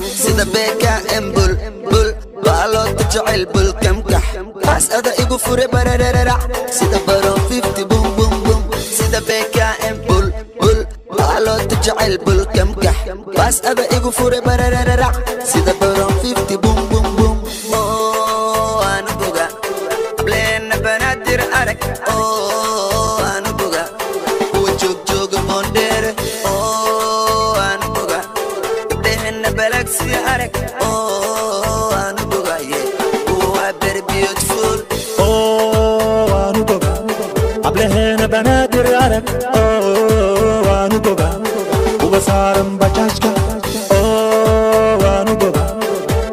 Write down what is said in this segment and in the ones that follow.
sida beeka embul bul baalo tajacayl bul kamkax taas ada igu fure bararara sida baron 50 bum bum bum sida beeka embul bul baalo tajacayl bul kamkax taas ada igu fure bararara sida baron 50 bum bum bum oh anu boga ablen banadir arak oh anu boga wajog jog mondere oh anu boga dehen balaxi arak oh anu boga ye oh very beautiful oh anu boga ablen banadir arak oh anu boga وبصارم بجاجك oh anu boga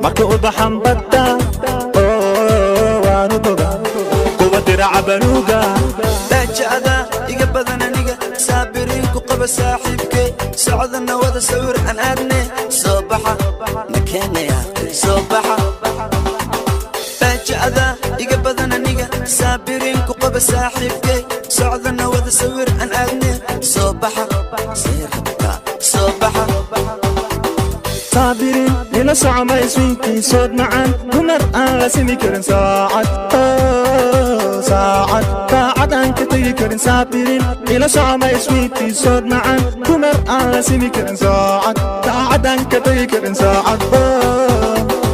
marka u baxan badda oh anu boga kuwa dirca banuga dajada iga badan aniga saabiriin ku qaba saaxiibkay socodna wada sawir aan aadne soo baxa nakenaya soo baxa dajada iga badan aniga saabiriin ku qaba saaxiibkay socodna wada sawir aan aadne soo baxa seerta soo baxa صابرين إلى ساعة ما يسويكي صوت معان نمر أنا لسمي كرن ساعد ساعد ساعد أنك تيكرن صابرين إلى ساعة ما يسويكي صوت معان نمر أنا لسمي كرن ساعد ساعد أنك تيكرن ساعد